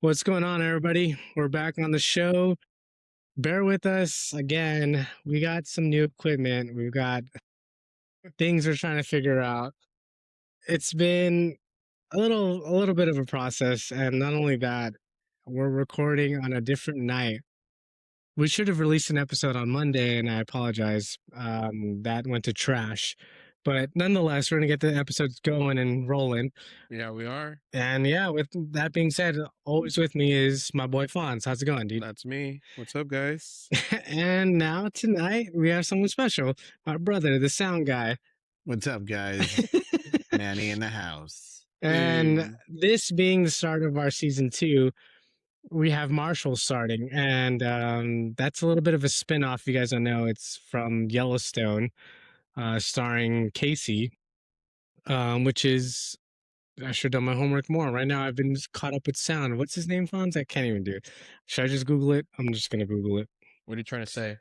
What's going on, everybody? We're back on the show. Bear with us again. We got some new equipment. We've got things we're trying to figure out. It's been a little bit of a process, and not only that, we're recording on a different night. We should have released an episode on Monday, and I apologize. That went to trash. But nonetheless, we're going to get the episodes going and rolling. Yeah, we are. And yeah, with that being said, always with me is my boy Fonz. How's it going, dude? That's me. What's up, guys? And now tonight we have someone special, my brother, the sound guy. What's up, guys? Manny in the house. And this being the start of our season 2, we have Marshals starting, and that's a little bit of a spinoff. You guys don't know, it's from Yellowstone, starring Casey, which is, I should have done my homework more. Right now I've been caught up with sound. What's his name, Fonz? I can't even do it. Should I just Google it? I'm just gonna Google it. What are you trying to say?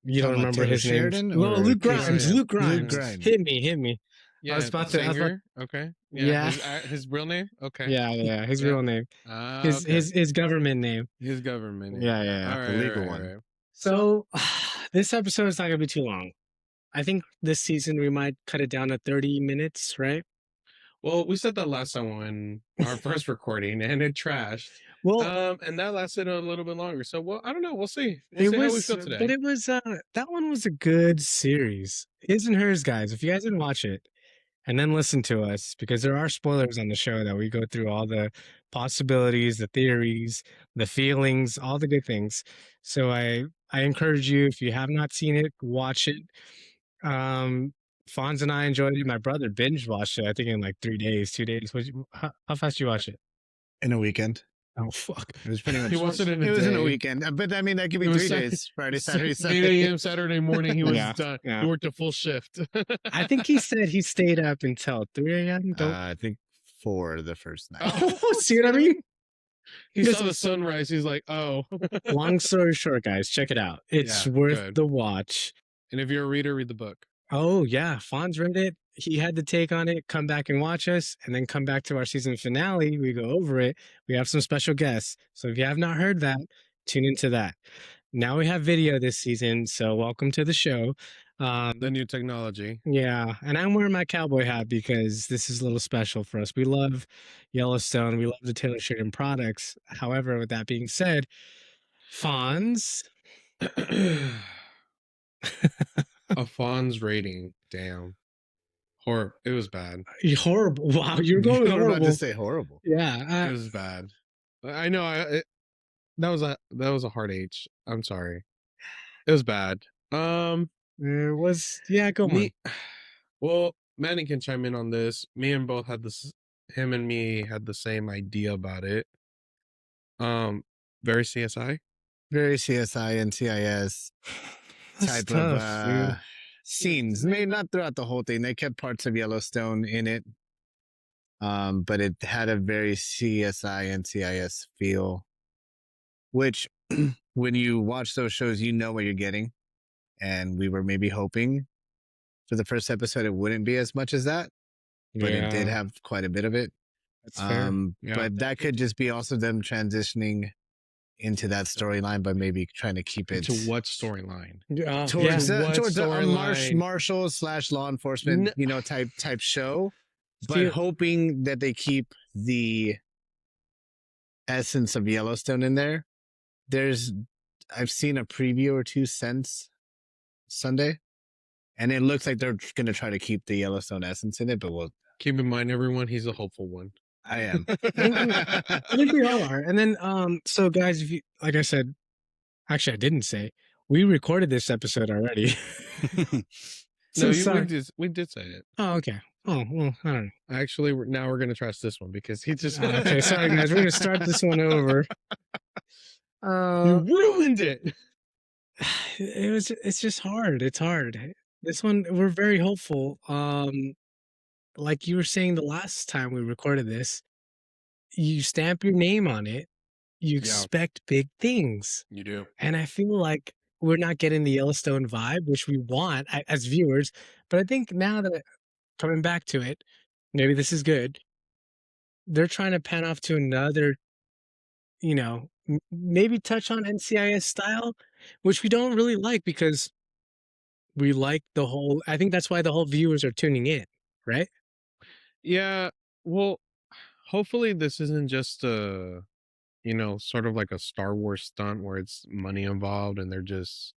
You don't remember his name? Sheridan Well, or Luke Casey? Grimes. Yeah. Luke Grimes. Luke Grimes. Hit me. Yeah, was about to- I was about- singer? Okay. Yeah. His real name? Okay. Yeah, his Yeah. real name. Okay. His government name. His government name. Yeah. All the right, legal right, one. right. So this episode is not gonna be too long. I think this season we might cut it down to 30 minutes, right? Well, we said that last time when our first recording, and it trashed. Well, And that lasted a little bit longer. So, well, I don't know. We'll see. it We'll see how we was, feel today. but it was that one was a good series. His and Hers, guys. If you guys didn't watch it, and then listen to us, because there are spoilers on the show that we go through all the possibilities, the theories, the feelings, all the good things. So I encourage you, if you have not seen it, watch it. Fonz and I enjoyed it. My brother binge watched it, I think in like 3 days, 2 days. How fast you watch it? In a weekend. Oh fuck! It was pretty much. He watched it in a It was in a day. weekend, but I mean that could be It was 3 Saturday- days: Friday, Saturday, 8 Sunday. a.m. Saturday morning, he was Yeah, done. yeah. He worked a full shift. I think he said he stayed up until 3 a.m. I think 4 the first night. Oh, see what I mean? He Because- saw the sunrise. He's like, oh. Long story short, guys, check it out. It's Yeah, worth good. the watch. And if you're a reader, read the book. Oh yeah, Fonz read it. He had to take on it, come back and watch us, and then come back to our season finale. We go over it. We have some special guests. So if you have not heard that, tune into that. Now we have video this season, so welcome to the show. The new technology. Yeah, and I'm wearing my cowboy hat because this is a little special for us. We love Yellowstone. We love the Taylor Sheridan products. However, with that being said, Fonz. A Fawn's rating. Damn. Horrible. It was bad. Horrible. Wow, you're going You were about horrible. to say horrible. Yeah. It was bad. I know. That was a hard H. I'm sorry. It was bad. It was, yeah, go on. Me. Well, Manny can chime in on this. Me and both had this. Him and me had the same idea about it. Very CSI. Very CSI and CIS That's type tough, of dude. scenes. Maybe not throughout the whole thing. They kept parts of Yellowstone in it, but it had a very CSI and CIS feel. Which, when you watch those shows, you know what you're getting. And we were maybe hoping for the first episode it wouldn't be as much as that, but it did have quite a bit of it. That's fair. Yeah. But that could just be also them transitioning into that storyline, but maybe trying to keep it To what storyline? towards Yeah. What a storyline? marshal / law enforcement, type show, but See- hoping that they keep the essence of Yellowstone in there. I've seen a preview or two since Sunday, and it looks like they're going to try to keep the Yellowstone essence in it, but Keep in mind, everyone, he's a hopeful one. I am. I think we all are. And then, so guys, if you, like I said, actually, I didn't say, we recorded this episode already. No, sorry. we did say it. Oh, okay. Oh, well, I don't know. Actually, now we're gonna trust this one because he just Okay, sorry guys, we're gonna start this one over. You ruined it. It's just hard. It's hard. This one, we're very hopeful. Like you were saying the last time we recorded this, you stamp your name on it, you Yeah. expect big things. You do. And I feel like we're not getting the Yellowstone vibe, which we want as viewers. But I think now that coming back to it, maybe this is good. They're trying to pan off to another you know, maybe touch on NCIS style, which we don't really like because we like the whole. I think that's why the whole viewers are tuning in, right? Yeah. Well, hopefully this isn't just a, sort of like a Star Wars stunt where it's money involved and they're just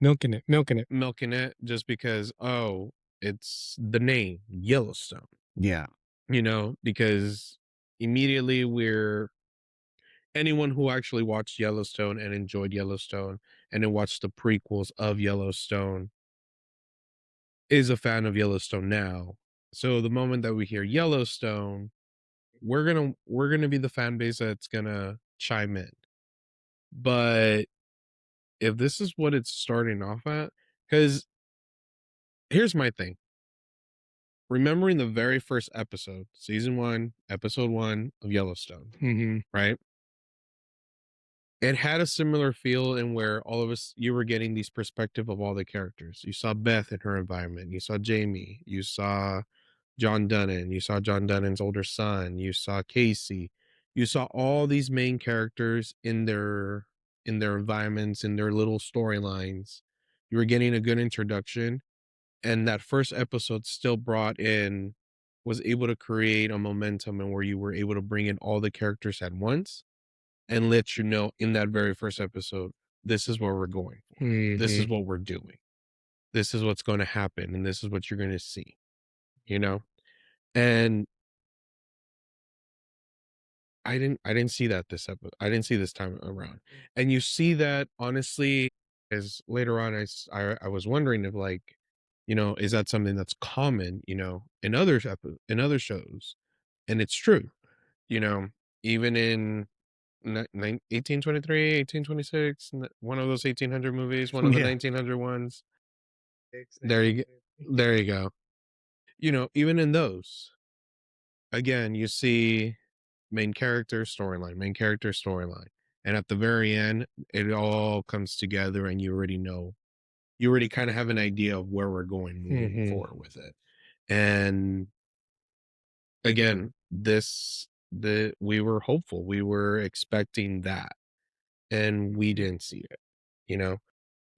Milking it, milking it. milking it just because, oh, it's the name Yellowstone, Yeah. because immediately anyone who actually watched Yellowstone and enjoyed Yellowstone and then watched the prequels of Yellowstone is a fan of Yellowstone now. So the moment that we hear Yellowstone, we're gonna be the fan base that's gonna chime in. But if this is what it's starting off at, because here's my thing. Remembering the very first episode, season 1, episode 1 of Yellowstone, Mm-hmm. right? It had a similar feel in where all of us, you were getting these perspective of all the characters. You saw Beth in her environment. You saw Jamie. You saw John Dunnan. You saw John Dunnan's older son. You saw Casey. You saw all these main characters in their environments, in their little storylines. You were getting a good introduction, and that first episode still was able to create a momentum and where you were able to bring in all the characters at once and let you know in that very first episode, this is what we're going for. This is what we're doing. This is what's going to happen, and this is what you're going to see. And I didn't see that this episode. I didn't see this time around. And you see that honestly, as later on, I was wondering if is that something that's common, in other shows, and it's true, even in 1823, 1826, one of those 1800 movies, one of the Yeah. 1900 ones. There you go. There you go. Even in those, again, you see main character storyline. And at the very end, it all comes together and you already kind of have an idea of where we're going moving forward with it. And again, we were hopeful. We were expecting that, and we didn't see it.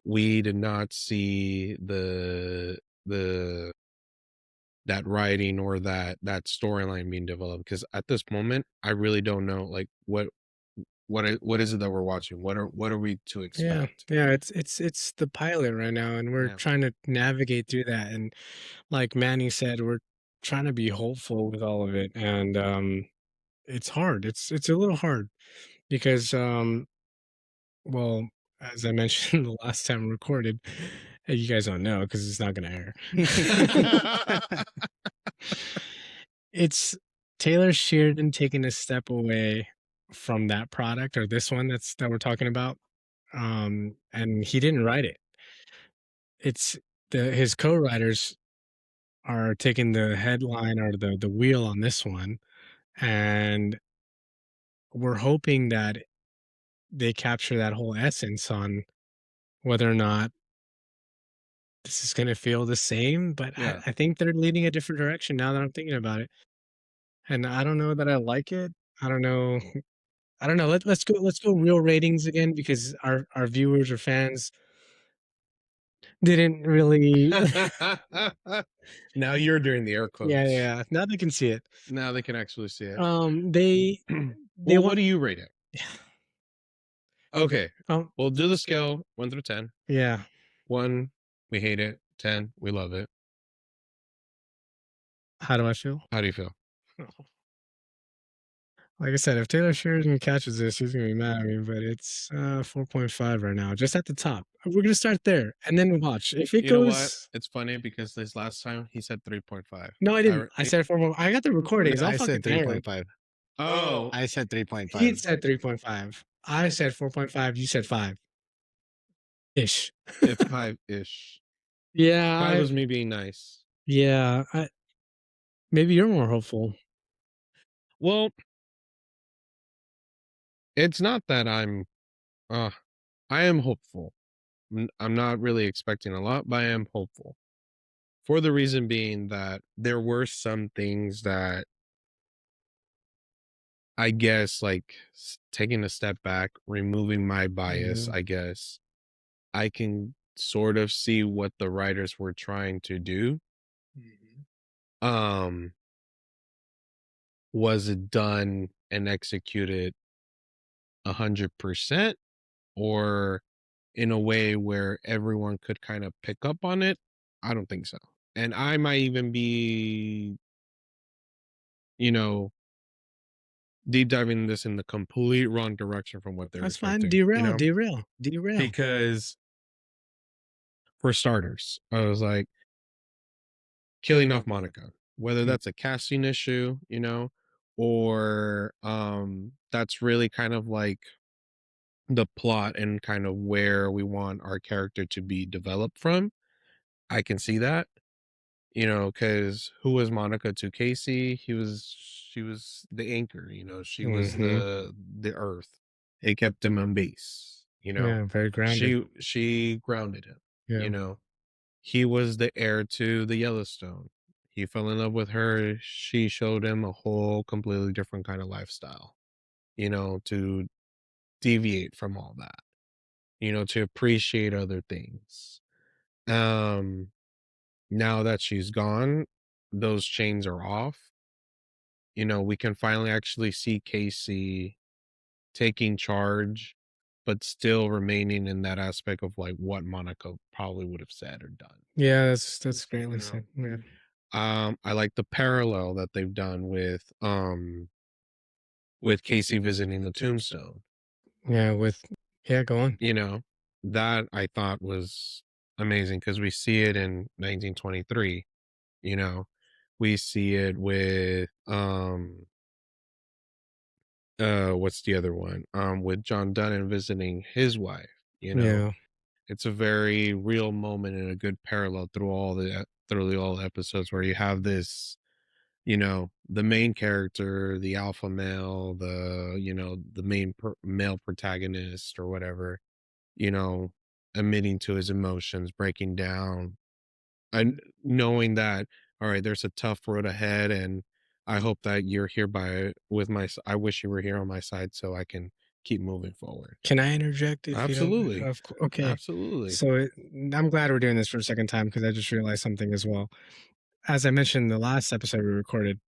We did not see that writing or that storyline being developed, because at this moment I really don't know like what is it that we're watching, what are we to expect. Yeah, it's the pilot right now, and we're Yeah. trying to navigate through that. And like Manny said, we're trying to be hopeful with all of it, and it's hard. It's a little hard because well, as I mentioned the last time we recorded, you guys don't know because it's not going to air. It's Taylor Sheridan taking a step away from that product, or this one that we're talking about. And he didn't write it. It's his co-writers are taking the headline or the wheel on this one, and we're hoping that they capture that whole essence on whether or not this is gonna feel the same. But Yeah. I think they're leading a different direction now that I'm thinking about it. And I don't know that I like it. I don't know. I don't know. Let's go real ratings again because our viewers or fans didn't really. Now you're doing the air quotes. Yeah. Now they can see it. Now they can actually see it. They well, what do you rate it? Yeah. Okay. Oh, We'll do the scale 1 through 10. yeah. 1, we hate it. 10, we love it. How do I feel? How do you feel? Like I said, if Taylor Sheridan catches this, he's gonna be mad at me. But it's 4.5 right now, just at the top. We're gonna start there and then watch. If it You know what? goes, It's funny because this last time he said 3.5. no, I didn't. I said 4. I got the recordings. I I'll said fucking tell you. 3.5. Oh, I said He 3.5. said 3.5. I said 4.5. You said 5 ish. if 5-ish. Yeah, 5 was me being nice. yeah. Maybe you're more hopeful. Well, it's not that I am hopeful. I'm not really expecting a lot, but I am hopeful. For the reason being that there were some things that I guess, like, taking a step back, removing my bias, Mhm. I guess, I can sort of see what the writers were trying to do. Mhm. Um, was it done and executed 100%, or in a way where everyone could kind of pick up on it? I don't think so. And I might even be, you know, deep diving this in the complete wrong direction from what they're That's fine. expecting, Derail, derail, derail. because for starters, I was like, killing off Monica, whether Mm. that's a casting issue, or that's really kind of like the plot and kind of where we want our character to be developed from. I can see that, because who was Monica to Casey? She was the anchor, she was Mhm. the earth. It kept him on base, Yeah, very grounded. she grounded him, Yeah. you know. He was the heir to the Yellowstone. He fell in love with her. She showed him a whole completely different kind of lifestyle, to deviate from all that, to appreciate other things. Um, Now that she's gone, those chains are off. We can finally actually see Casey taking charge, but still remaining in that aspect of like what Monica probably would have said or done. Yeah, that's greatly You know, said. Yeah. I like the parallel that they've done with Casey visiting the tombstone. Yeah, yeah, go on. You know, that I thought was amazing because we see it in 1923. You know, we see it with what's the other one? With John Dunn visiting his wife. Yeah. It's a very real moment and a good parallel through all the episodes where you have this, the main character, the alpha male, the main male protagonist or whatever, you know admitting to his emotions, breaking down, and knowing that, all right, there's a tough road ahead, and I hope that you're here I wish you were here on my side so I can keep moving forward. Can I interject if you don't Absolutely. okay. Absolutely. So I'm glad we're doing this for a second time because I just realized something as well. As I mentioned in the last episode we recorded,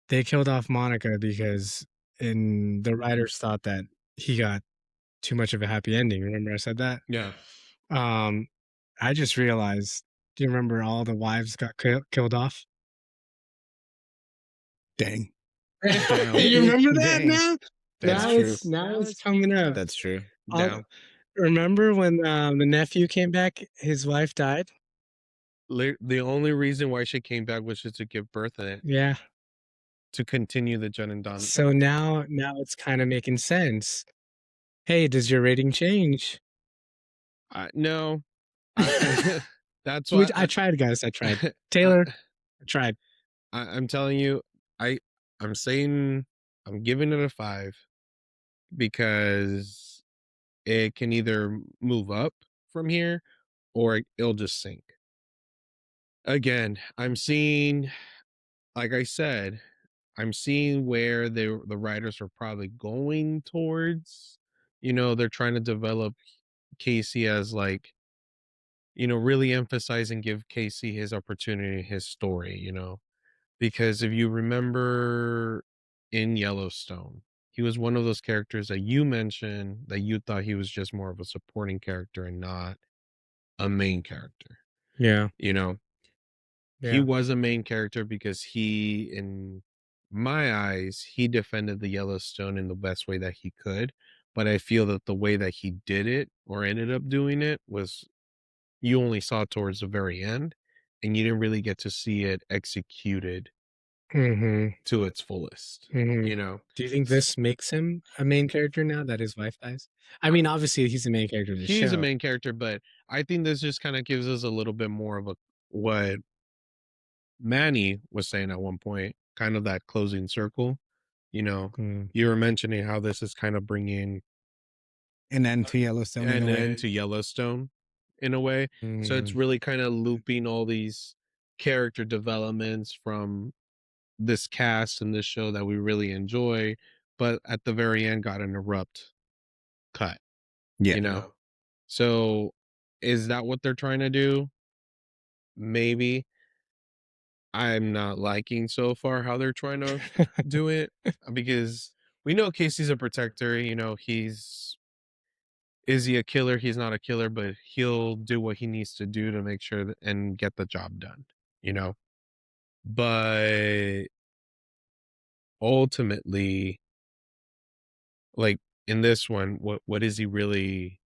they killed off Monica because the writers thought that he got too much of a happy ending. Remember I said that? Yeah. Um, I just realized, do you remember all the wives got killed off? Dang. You remember that Dang. now? That's Now true. it's coming up. That's true. All Now, remember when, the nephew came back, his wife died? the only reason why she came back was just to give birth and Yeah. to continue the Jen and Don. So now it's kinda making sense. "Hey, does your rating change?" No, I, that's Which why I tried, guys, I tried. I, Taylor, I tried. I'm telling you, I I'm saying I'm giving it a 5 because it can either move up from here or it'll just sink. Again, I'm seeing, like I said, I'm seeing where the writers are probably going towards. They're trying to develop Casey as like, really emphasize and give Casey his opportunity, his story, because if you remember in Yellowstone, he was one of those characters that you mentioned that you thought he was just more of a supporting character and not a main character. Yeah, You know, he yeah. was a main character because in my eyes, he defended the Yellowstone in the best way that he could. But I feel that the way that he did it or ended up doing it was you only saw towards the very end and you didn't really get to see it executed Mhm, to its fullest, mhm. you know? Do you think S- this makes him a main character now that his wife dies? I mean, obviously, he's the main character of the He's a show. main character, but I think this just kind of gives us a little bit more of what Manny was saying at one point, kind of that closing circle. You know, Mm, you were mentioning how this is kind of bringing An end to Yellowstone in a an way. end to Yellowstone in a way. So it's mm, really kind of looping all these character developments from this cast and this show that we really enjoy, but at the very end got an abrupt cut, Yeah. you know? So is that what they're trying to do? Maybe. I'm not liking so far how they're trying to do it because we know Casey's a protector, is he a killer? He's not a killer, but he'll do what he needs to do to make sure that, and get the job done, you know? But ultimately, like in this one, what is he really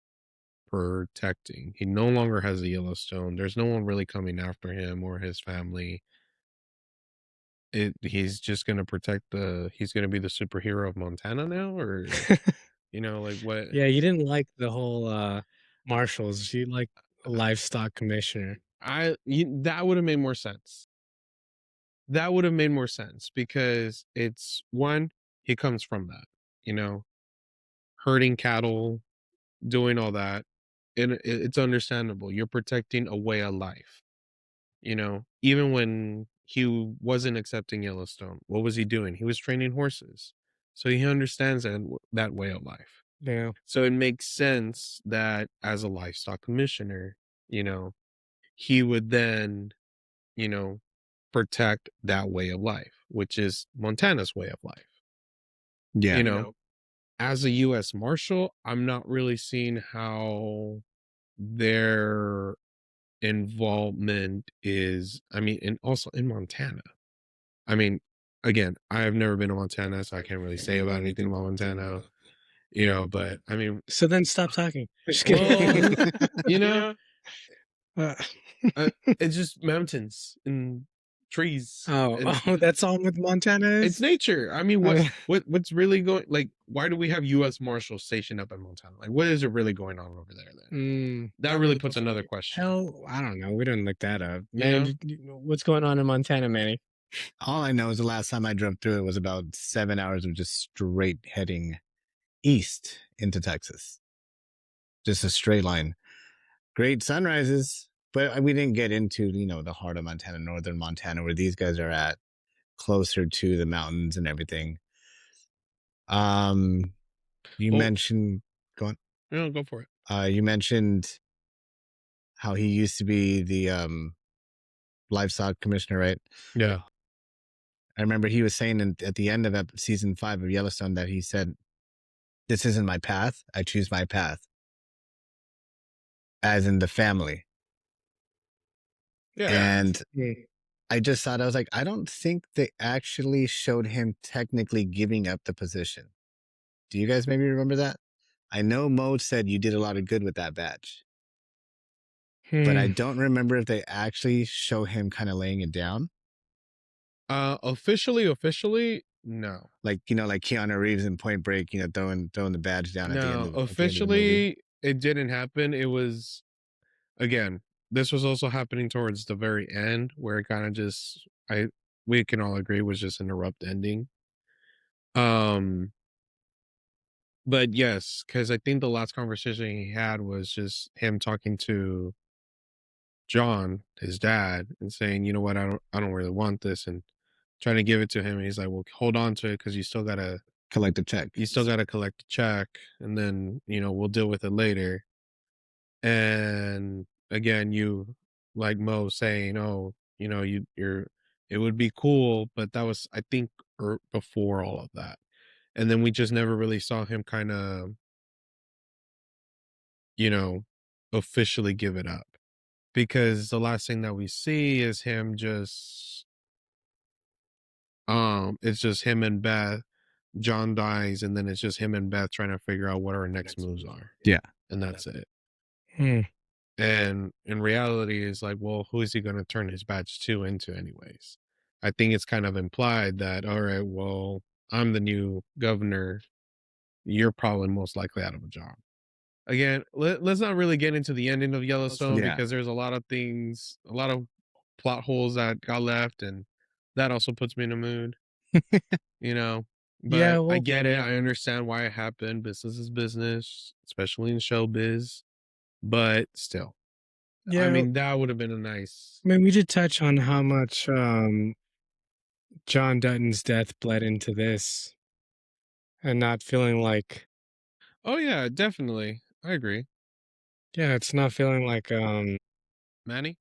protecting? He no longer has a Yellowstone. There's no one really coming after him or his family. He's just gonna he's gonna be the superhero of Montana now, or like what? Yeah, you didn't like the whole Marshals. You like a livestock commissioner. That would have made more sense. That would have made more sense because it's one, he comes from that, herding cattle, doing all that. And it's understandable. You're protecting a way of life, even when he wasn't accepting Yellowstone, what was he doing? He was training horses. So he understands that way of life. Yeah. So it makes sense that as a livestock commissioner, he would then, you know, protect that way of life, which is Montana's way of life. Yeah. As a U.S. Marshal, I'm not really seeing how their involvement is. I mean, and also in Montana. I mean, again, I have never been to Montana, so I can't really say about anything about Montana. But I mean, So then stop talking. Just well, kidding. Uh, it's just mountains and trees. And that's all with Montana it's is? nature. I mean, what's really going? Like, why do we have U.S. Marshals stationed up in Montana? Like, what is it really going on over there? Then that really puts another question. Hell, I don't know. We didn't look that up. You Man, know? what's going on in Montana, Manny? All I know is the last time I drove through it was about 7 hours of just straight heading east into Texas. Just a straight line. Great sunrises, but we didn't get into, the heart of Montana, northern Montana, where these guys are at, closer to the mountains and everything. You mentioned, go on. No, go for it. You mentioned how he used to be the livestock commissioner, right? Yeah. I remember he was saying at the end of season 5 of Yellowstone that he said, "This isn't my path. I choose my path." As in the family. Yeah. And I just thought, I was like, I don't think they actually showed him technically giving up the position. Do you guys maybe remember that? I know Mo said you did a lot of good with that badge. But I don't remember if they actually show him kind of laying it down. Officially, no. Like, like Keanu Reeves in Point Break, throwing the badge down at the end of the movie. Officially, it didn't happen. It was, again, this was also happening towards the very end where it kind of just, we can all agree was just an abrupt ending. But yes, because I think the last conversation he had was just him talking to John, his dad, and saying, "You know what, I don't really want this," and trying to give it to him. And he's like, "Well, hold on to it because you still gotta collect the check. You still gotta collect the check, and then we'll deal with it later." And again, you like Mo saying, "Oh, you're it would be cool," but that was, I think, before all of that. And then we just never really saw him kind of, officially give it up, because the last thing that we see is him just, it's just him and Beth. John dies, and then it's just him and Beth trying to figure out what our next moves are. Yeah. And that's it. And in reality, it's like, well, who is he going to turn his badge into anyways? I think it's kind of implied that, all right, well, I'm the new governor. You're probably most likely out of a job. Again, let's not really get into the ending of Yellowstone because there's a lot of things, a lot of plot holes that got left, and that also puts me in a mood. But Yeah, I get it. I understand why it happened. Business is business, especially in showbiz. But still, yeah. I mean, that would have been a nice. I mean, we did touch on how much John Dutton's death bled into this. and not feeling like, Oh yeah, definitely. I agree. yeah, it's not feeling like, Manny?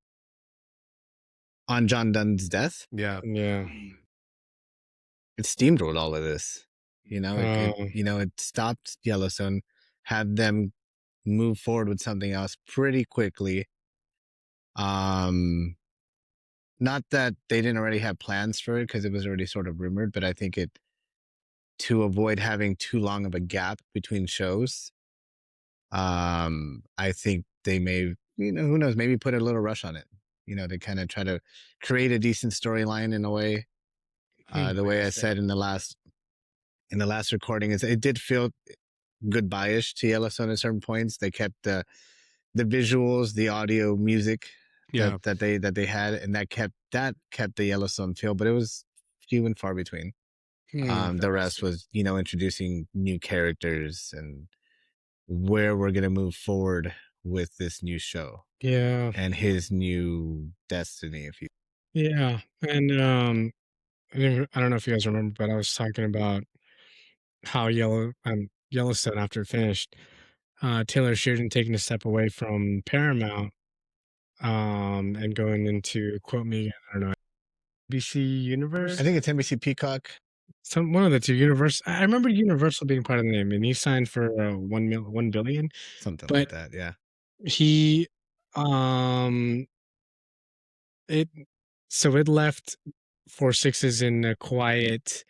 On John Dunn's death, Yeah. yeah. it steamrolled all of this. You know, Oh. it stopped Yellowstone, had them move forward with something else pretty quickly. Not that they didn't already have plans for it because it was already sort of rumored, but I think to avoid having too long of a gap between shows, I think they may, who knows, maybe put a little rush on it, to kind of try to create a decent storyline in a way. The way I said in the last recording is it did feel goodbye-ish to Yellowstone at certain points. They kept the visuals, the audio, music Yeah. that they had, and that kept the Yellowstone feel, but it was few and far between. The rest was, introducing new characters and where we're gonna move forward with this new show Yeah. and his new destiny. If you Yeah. And I don't know if you guys remember, but I was talking about how Yellowstone after it finished, Taylor Sheridan taking a step away from Paramount, and going into, quote me, I don't know, NBC Universe. I think it's NBC Peacock, One of the two. Universal. I remember Universal being part of the name, and he signed for 1 billion. something But like that. Yeah, he, um, it so it left 4/6 in a quiet,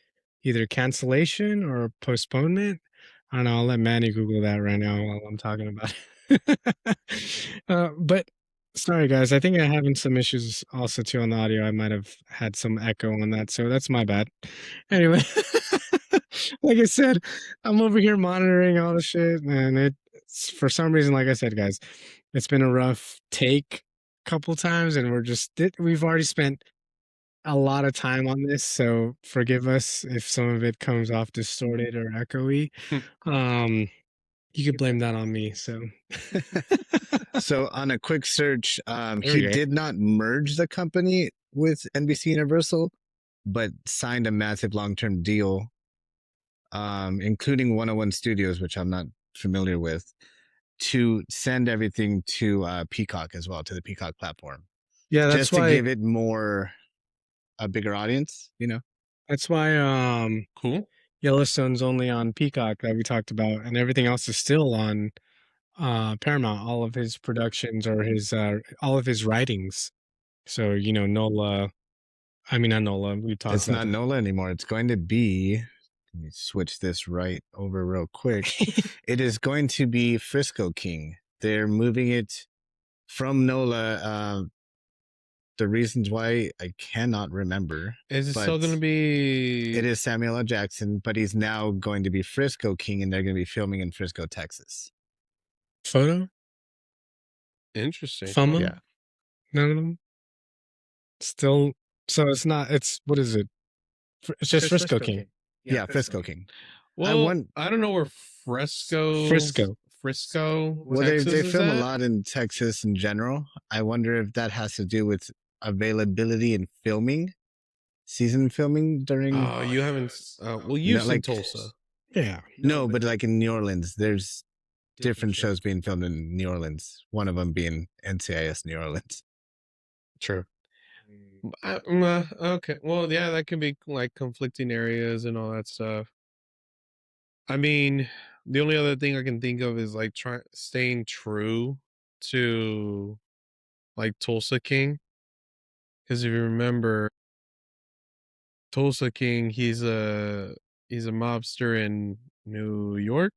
either cancellation or postponement. I don't know. I'll let Manny Google that right now while I'm talking about it. But sorry, guys. I think I'm having some issues also too on the audio. I might have had some echo on that, so that's my bad. Anyway, like I said, I'm over here monitoring all the shit, and it's for some reason, like I said, guys, it's been a rough take couple times, and we've already spent a lot of time on this, so forgive us if some of it comes off distorted or echoey. You could blame that on me. So, so on a quick search, There he we go. did not merge the company with NBC Universal, but signed a massive long-term deal, including 101 Studios, which I'm not familiar with, to send everything to Peacock as well, to the Peacock platform, Yeah, just to give it a bigger audience. that's why Cool. Yellowstone's only on Peacock that we talked about, and everything else is still on Paramount. All of his productions or his all of his writings. So Nola. I mean, not Nola. We talked It's about not Nola anymore. It's going to be. Let me switch this right over real quick. It is going to be Frisco King. They're moving it from Nola. The reasons why I cannot remember. Is it but still going to be? It is Samuel L. Jackson, but he's now going to be Frisco King, and they're going to be filming in Frisco, Texas. Photo. Interesting. Fama. Yeah. None of them. Still. So it's not. It's what is it? It's just Frisco King. Yeah, Frisco King. Well, I don't know where Frisco. Well, Texas they is film a at? lot in Texas in general. I wonder if that has to do with availability and season filming during. Oh, you haven't. Well, you've seen like Tulsa. Yeah. No, but like in New Orleans, there's different shows being filmed in New Orleans. One of them being NCIS New Orleans. True. Okay. Well, yeah, that could be like conflicting areas and all that stuff. I mean, the only other thing I can think of is like staying true to like Tulsa King. Because if you remember, Tulsa King, he's a mobster in New York.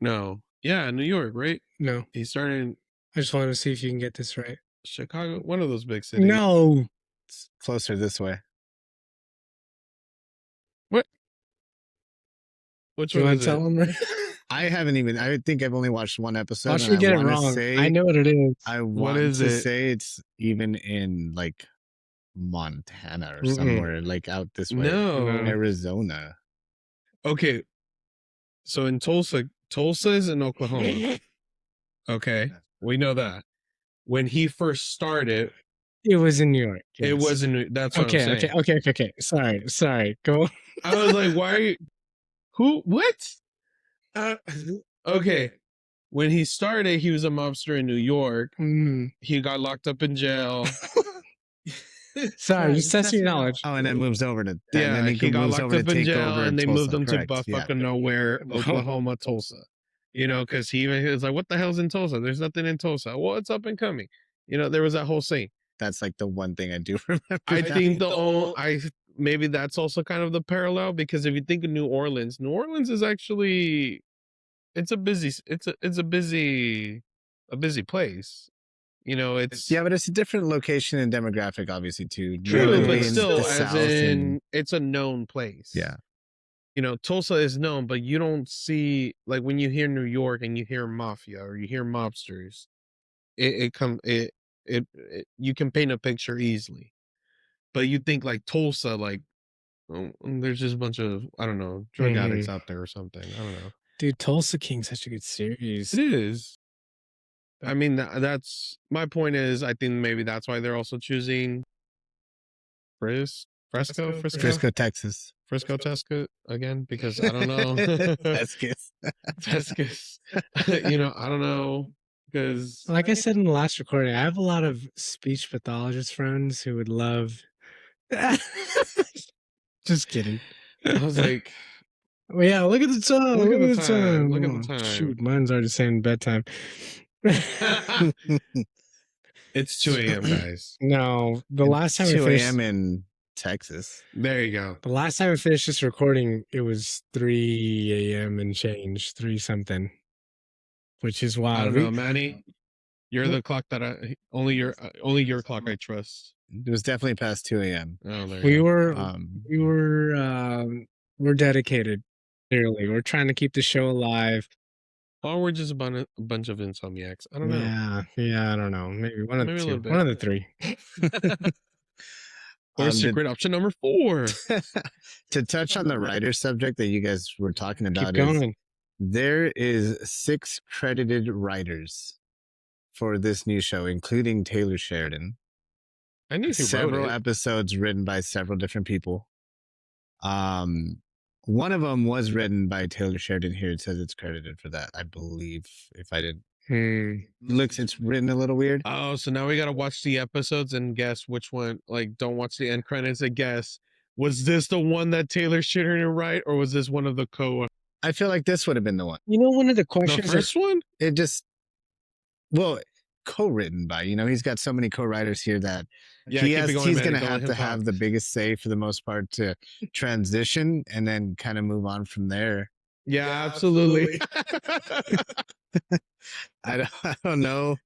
No, yeah, New York, right? No. He started in I just wanted to see if you can get this right. Chicago, one of those big cities. No. It's closer this way. What? Which Do you one want is to it? tell him? Right? I haven't even. I think I've only watched one episode. Watch me get it wrong. I know what it is. I What want is to it? say it's even in like Montana or somewhere like out this way. No. Arizona. Okay. So in Tulsa is in Oklahoma. Okay. We know that. When he first started, It was in New York. it yes. was in. That's what I'm saying. Okay. Sorry. Go. I was like, why are you? Who? What? Uh, Okay. When he started, he was a mobster in New York. mm. He got locked up in jail. Sorry, just testing your knowledge. Oh, and then moves over to Yeah, and then he got moves locked over up to in take jail, over and they moved Tulsa. him Correct. to butt Yeah. fucking nowhere, Oklahoma, Tulsa. You know, because he was like, "What the hell's in Tulsa? There's nothing in Tulsa. Well, it's up and coming." You know, there was that whole scene. That's like the one thing I do remember. I now. think maybe that's also kind of the parallel, because if you think of New Orleans is actually it's a busy place. You know, it's Yeah, but it's a different location and demographic, obviously, too. New true, Orleans but being still, the as South in and it's a known place. yeah. You know, Tulsa is known, but you don't see, like, when you hear New York and you hear mafia or you hear mobsters, it you can paint a picture easily. But you think like Tulsa, like, oh, there's just a bunch of, I don't know, drug addicts out there or something. I don't know. Dude, Tulsa King's such a good series. It is. I mean, that's my point. Is I think maybe that's why they're also choosing Frisco, Texas. Frisco, Tesca again, because I don't know. Texas. Tescus. You know, I don't know, because Like I said in the last recording, I have a lot of speech pathologist friends who would love. Just kidding. I was like, well, yeah, look at the time. Look at the time. Look at the time. Shoot, mine's already saying bedtime. it's 2 a.m., guys. No, the last time we 2 finished, a.m. in Texas. There you go. the last time we finished this recording, it was 3 a.m. and change, 3 something, which is I wild. don't know, Manny. You're the clock that only your clock I trust. It was definitely past 2 a.m. Oh, there We you go. we're dedicated. Clearly, we're trying to keep the show alive. Or we're just a bunch of insomniacs. I don't know. Yeah, I don't know. Maybe one of Maybe a the little two, bit. one of the three. Or secret option number 4. To touch on the writer subject that you guys were talking Keep about, going. there is 6 credited writers for this new show, including Taylor Sheridan. I knew he Several wrote it. episodes written by several different people. One of them was written by Taylor Sheridan. Here it says it's credited for that, I believe. If I did, it's written a little weird. Oh, so now we gotta watch the episodes and guess which one. Like, don't watch the end credits and guess. Was this the one that Taylor Sheridan wrote, or was this one of the I feel like this would have been the one. You know, one of the the questions. first one? It just, well, co-written by, he's got so many co-writers here that Yeah, he's Manny. going to Don't let have him to talk. have the biggest say for the most part to transition and then kind of move on from there. Yeah, absolutely. I don't know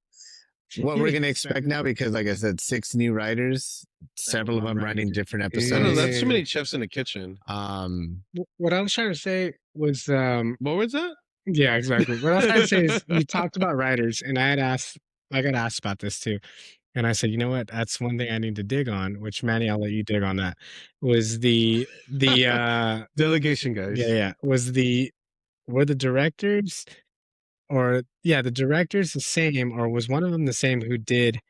what we're going to expect now, because like I said, 6 new writers, several of them writing different I don't know, episodes. that's too many chefs in the kitchen. What I was trying to say was, What was that? yeah, exactly. What I was trying to say is, you talked about writers, and I got asked about this too. And I said, you know what? That's one thing I need to dig on, which, Manny, I'll let you dig on that. Was the Delegation, guys. yeah, were the directors the directors the same, or was one of them the same who did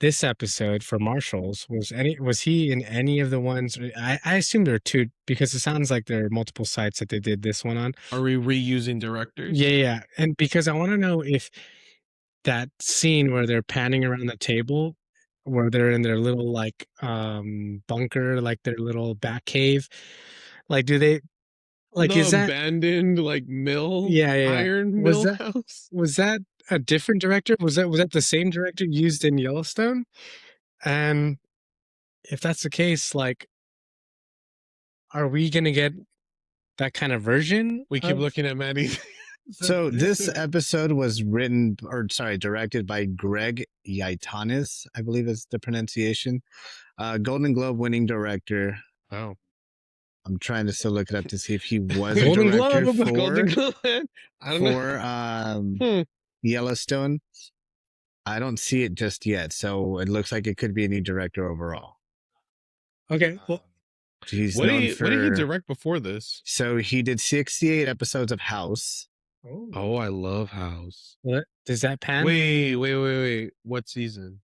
this episode for Marshals? Was he in any of the ones? I assume there are 2, because it sounds like there are multiple sites that they did this one on. Are we reusing directors? Yeah. And because I want to know if that scene where they're panning around the table, where they're in their little like bunker, like their little back cave, like do they like the is that abandoned like mill? Yeah. Iron Was mill that- house. was that a different director? Was that the same director used in Yellowstone? And if that's the case, like, are we gonna get that kind of version? We keep of- looking at Manny. So this episode was directed by Greg Yaitanes, I believe is the pronunciation. Golden Globe winning director. Oh, I'm trying to still look it up to see if he was a Golden director Globe, for, Golden Globe. I don't know. for Yellowstone. I don't see it just yet, so it looks like it could be a new director overall. Okay, well, He's What known did he direct before this? So he did 68 episodes of House. Oh, I love House. what does that pan? Wait. What season?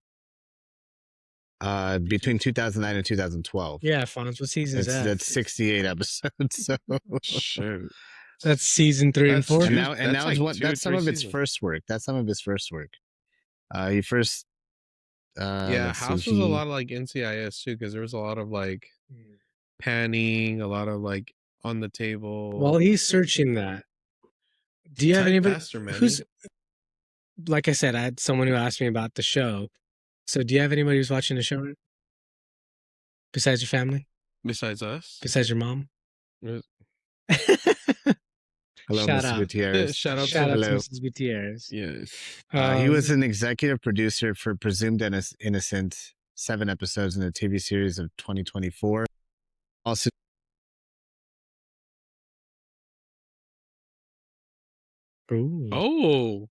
between 2009 and 2012. Yeah, Fonz, what season is that? That's 68 episodes. So Shoot. That's season 3 and That's 4. and two- now that's it's like what 2 or that's some 3 of its seasons. first work. That's some of his first work. He first Yeah, let's see, House was a lot of like NCIS too, because there was a lot of like panning, a lot of like on the table. While he's searching that, do you have Type anybody faster, Manny. who's, like I said, I had someone who asked me about the show. So do you have anybody who's watching the show besides your family? Besides us? Besides your mom? Hello, Shout Mrs. out. Gutierrez. Shout out Shout out to Hello. Mrs. Gutierrez. Yes. He was an executive producer for Presumed Innocent, 7 episodes in the TV series of 2024. Also, Ooh. Oh.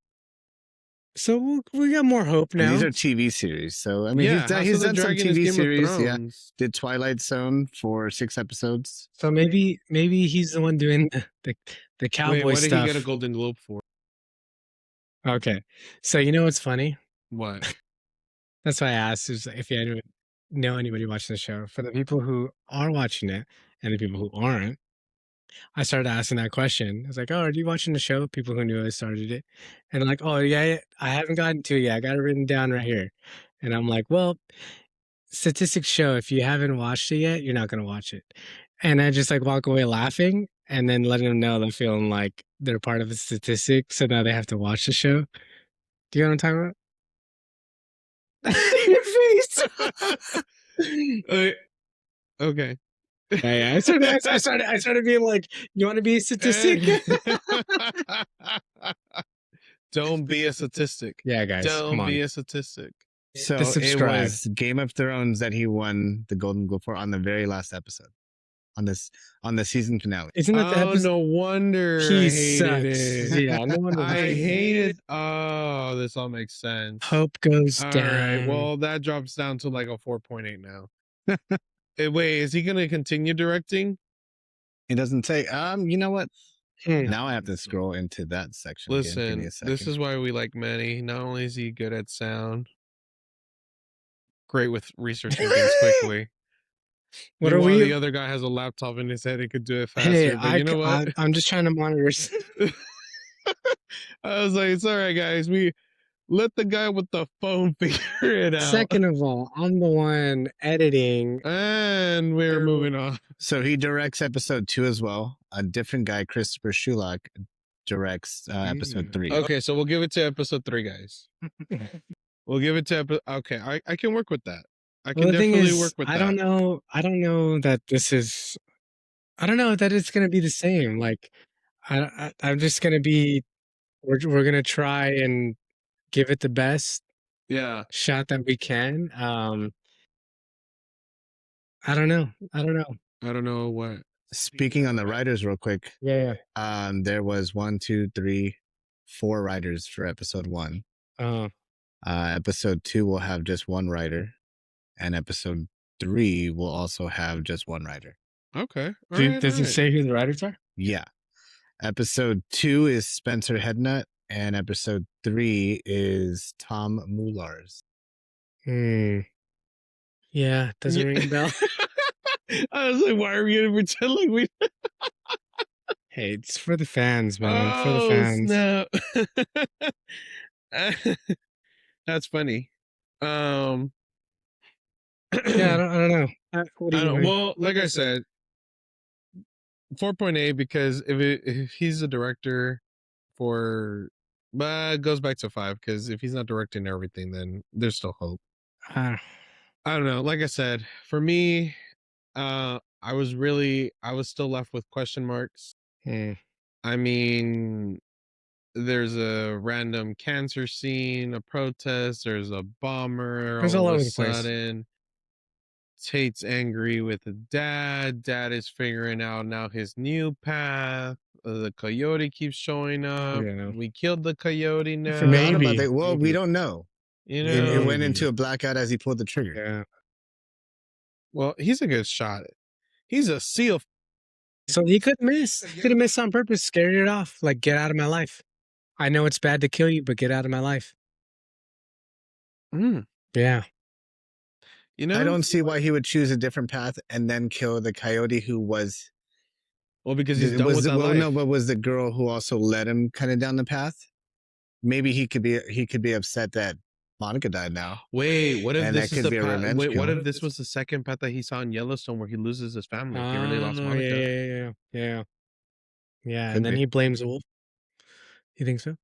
So we got more hope now. these are TV series. So I mean, Yeah, House he's of the done some Dragon is TV Game of series. Yeah, Thrones. did Twilight Zone for 6 episodes. So maybe he's the one doing the cowboy Wait, what did stuff. he get a Golden Globe for? Okay, so you know what's funny? What? That's why I asked is if you know anybody watching the show. For the people who are watching it and the people who aren't, I started asking that question. I was like, "Oh, are you watching the show?" People who knew I started it, and they're like, "Oh yeah, I haven't gotten to it yet. I got it written down right here." And I'm like, "Well, statistics show if you haven't watched it yet, you're not gonna watch it." And I just like walk away laughing, and then letting them know they're feeling like they're part of a statistic, so now they have to watch the show. Do you know what I'm talking about? Your face. Okay. Yeah. I started being like, "You want to be a statistic?" Don't be a statistic. Yeah, guys, come Don't on. be a statistic. So To it subscribe. was Game of Thrones that he won the Golden Globe for on the very last episode, on the season finale. Isn't that the Oh, episode? no wonder I He hated sucks. it. Yeah, no wonder. I hated. Oh, this all makes sense. Hope goes All down. right. Well, that drops down to like a 4.8 now. Wait, is he going to continue directing? It doesn't say. You know what? Hmm. Now I have to scroll into that section. Again. Give me Listen, a second. this is why we like Manny. Not only is he good at sound, great with researching things quickly. What are Meanwhile, we? the other guy has a laptop in his head and could do it faster. Hey, but you know what? I'm just trying to monitor. I was like, it's all right, guys. We let the guy with the phone figure it out. Second of all, I'm the one editing. And we're moving on. So he directs episode 2 as well. A different guy, Christopher Shulock, directs episode 3. Okay, so we'll give it to episode 3, guys. We'll give it to okay. I can work with that. I can Well, the thing definitely is, work with that. I don't know that this is. I don't know that it's gonna be the same. Like, I'm just gonna be. We're gonna try and give it the best Yeah. shot that we can. I don't know. I don't know what. Speaking on the writers, real quick. Yeah. There was 1, 2, 3, 4 writers for episode 1. Episode 2 will have just 1 writer, and episode 3 will also have just 1 writer. Okay. Does it say who the writers are? Yeah. Episode 2 is Spencer Headnut, and episode 3 is Tom Moulars. Yeah, doesn't ring a bell. I was like, why are we gonna pretend like we? Hey, it's for the fans, man. For the fans. Snap. That's funny. Yeah, I don't know. What do you think? Well, like I said, 4.8 because if he's a director for, but it goes back to 5 because if he's not directing everything, then there's still hope. I don't know. Like I said, for me, I was still left with question marks. I mean, there's a random cancer scene, a protest, there's a bomber. There's all of over a the place. sudden, Tate's angry with the dad. Dad is figuring out now his new path. The coyote keeps showing up. Yeah. We killed the coyote now. Forgot about Maybe. that. Well, we Maybe. don't know. You know, It went into a blackout as he pulled the trigger. Yeah. well, he's a good shot. He's a SEAL. So he could miss. He could have missed on purpose, scared it off. Like, get out of my life. I know it's bad to kill you, but get out of my life. Yeah. You know, I don't see why he would choose a different path and then kill the coyote who was well, because he's done with that life. no, but was the girl who also led him kind of down the path. Maybe he could be upset that Monica died now. Wait, what if And this that is could the be a path? revenge Wait, what kill. if this was the second path that he saw in Yellowstone where he loses his family? He really lost Oh, Monica. yeah. Could And then be. he blames the wolf. You think so?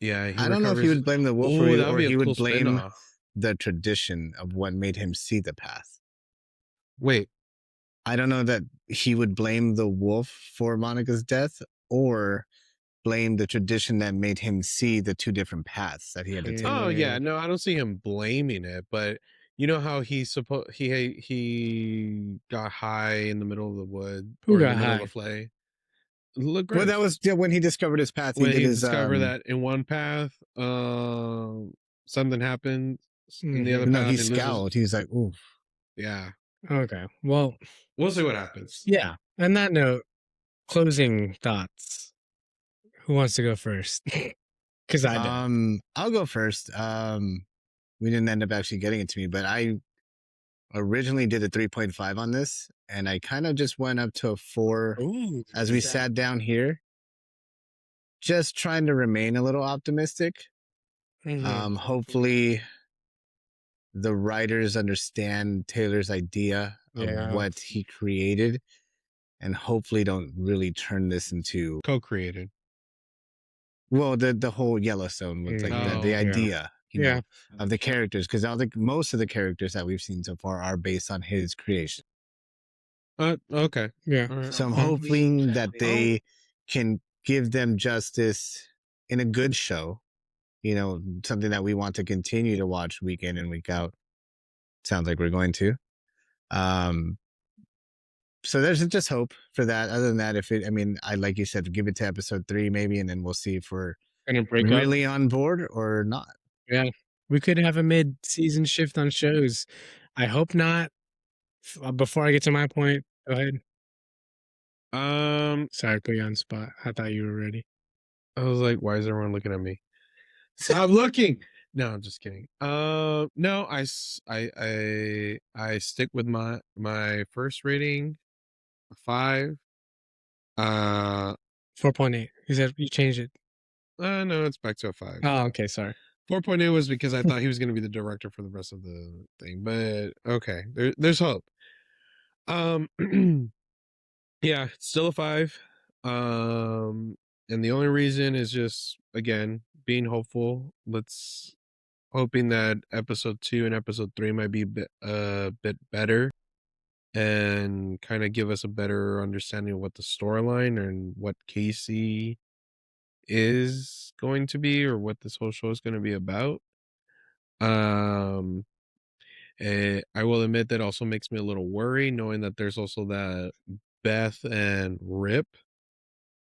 Yeah, he I don't know if he recovers- would blame the wolf Ooh, that'd or be a he cool would blame spin-off. the tradition of what made him see the path. Wait, I don't know that he would blame the wolf for Monica's death or blame the tradition that made him see the two different paths that he had to take. oh yeah, no, I don't see him blaming it, but you know how he got high in the middle of the wood Who or in got the middle high? of the flay. Look, Well, that was when he discovered his path. when He did he his discovered that in one path, something happened in the other No, path. he and loses- scowled. He was like, "Ooh." Yeah, Okay. Well, we'll see what happens. yeah. On that note, closing thoughts. Who wants to go first? Because I did. I'll go first. We didn't end up actually getting it to me, but I originally did a 3.5 on this, and I kind of just went up to a 4 Ooh, as we sat down here, just trying to remain a little optimistic. Hopefully the writers understand Taylor's idea of Yeah. what he created, and hopefully don't really turn this into Co-created. well the whole Yellowstone with like Oh, the yeah. idea you Yeah. know of the characters, because I think most of the characters that we've seen so far are based on his creation. Okay. Yeah. All right. So I'm hoping that they can give them justice in a good show, something that we want to continue to watch week in and week out. Sounds like we're going to. So there's just hope for that. Other than that, I like you said, give it to episode 3 maybe, and then we'll see if we're Gonna break up. really on board or not. Yeah. We could have a mid-season shift on shows. I hope not. Before I get to my point, go ahead. Sorry, I put you on the spot. I thought you were ready. I was like, why is everyone looking at me? Stop looking. No, I'm just kidding. No, I stick with my first rating, a 5. 4.8. You said you changed it. No, it's back to a 5. Oh, okay. Sorry. 4.8 was because I thought he was going to be the director for the rest of the thing, but okay, there's hope. Yeah, still a 5. And the only reason is just again being hopeful. Hoping that episode 2 and episode 3 might be a bit better and kind of give us a better understanding of what the storyline and what Casey is going to be or what this whole show is going to be about. I will admit that also makes me a little worried knowing that there's also that Beth and Rip.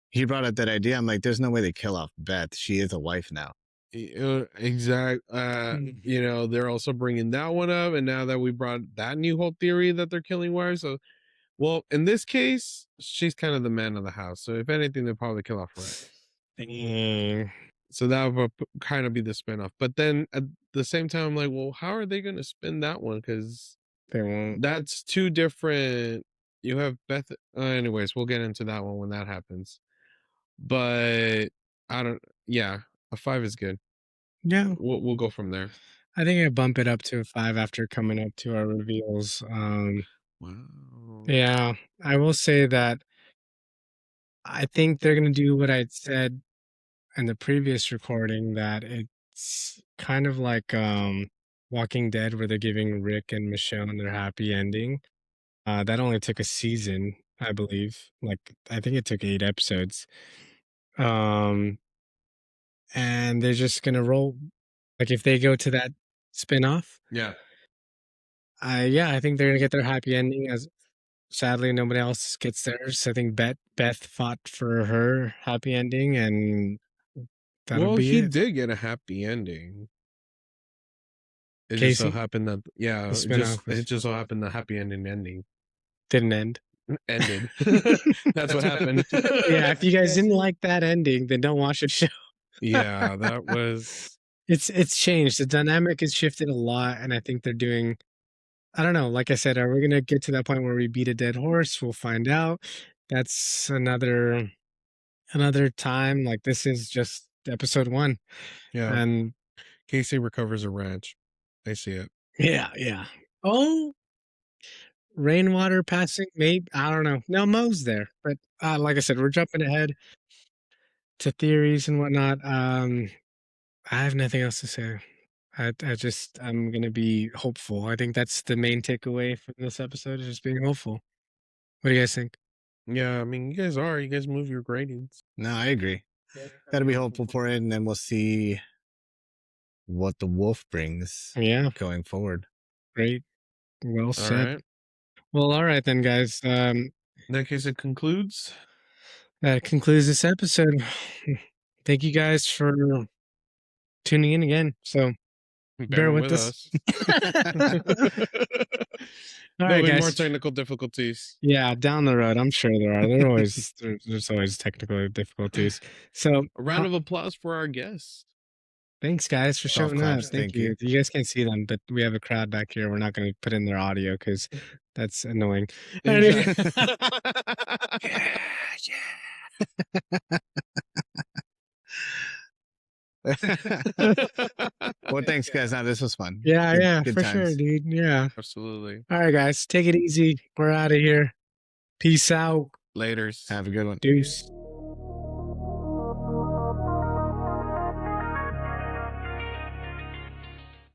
He brought up that idea. I'm like, there's no way they kill off Beth. She is a wife now. Exact. They're also bringing that one up, and now that we brought that new whole theory that they're killing wives, so well, in this case, she's kind of the man of the house. So if anything, they'll probably kill off Rip. Dang. So that would kind of be the spinoff. But then at the same time, I'm like, well, how are they going to spin that one? Because They won't. that's 2 different. You have Beth. Anyways, we'll get into that one when that happens. But I don't. Yeah, a 5 is good. Yeah. We'll go from there. I think I bump it up to a 5 after coming up to our reveals. Wow. Yeah, I will say that I think they're gonna do what I'd said in the previous recording, that it's kind of like Walking Dead, where they're giving Rick and Michonne their happy ending. That only took a season, I believe. Like, I think it took 8 episodes. And they're just gonna roll. Like, if they go to that spinoff, Yeah. I think they're gonna get their happy ending. As sadly, nobody else gets theirs. I think Beth fought for her happy ending, and that'll be he it. did get a happy ending. It just so Casey? happened that it just so happened the happy ending Didn't end. ended. That's what happened. Yeah, if you guys didn't like that ending, then don't watch the show. Yeah, that was. It's changed. The dynamic has shifted a lot, and I think they're doing I don't know. Like I said, are we gonna get to that point where we beat a dead horse? We'll find out. That's another time. Like this is just episode 1. Yeah. And Casey recovers a ranch. I see it. yeah. Oh, rainwater passing, maybe. I don't know. No, Mo's there. But like I said, we're jumping ahead to theories and whatnot. I have nothing else to say. I'm gonna be hopeful. I think that's the main takeaway from this episode is just being hopeful. What do you guys think? Yeah, I mean, you guys move your gradings. No, I agree. Gotta be hopeful for it, and then we'll see what the wolf brings Yeah, going forward. great. Well All said. right. Well, all right then, guys. In that case, it concludes. That concludes this episode. Thank you guys for tuning in again. So bear with us. All right, There'll be guys. more technical difficulties. Yeah, down the road, I'm sure there are. There's always technical difficulties. So A round of applause for our guest. thanks, guys, for Golf showing up. claps, Thank thank you. you. You guys can't see them, but we have a crowd back here. We're not going to put in their audio because that's annoying. Exactly. Well, thanks, guys. Now this was fun. Yeah, Good for sure, times. dude. Yeah. Absolutely. All right, guys, take it easy. We're out of here. Peace out. Laters. Have a good one. Deuce.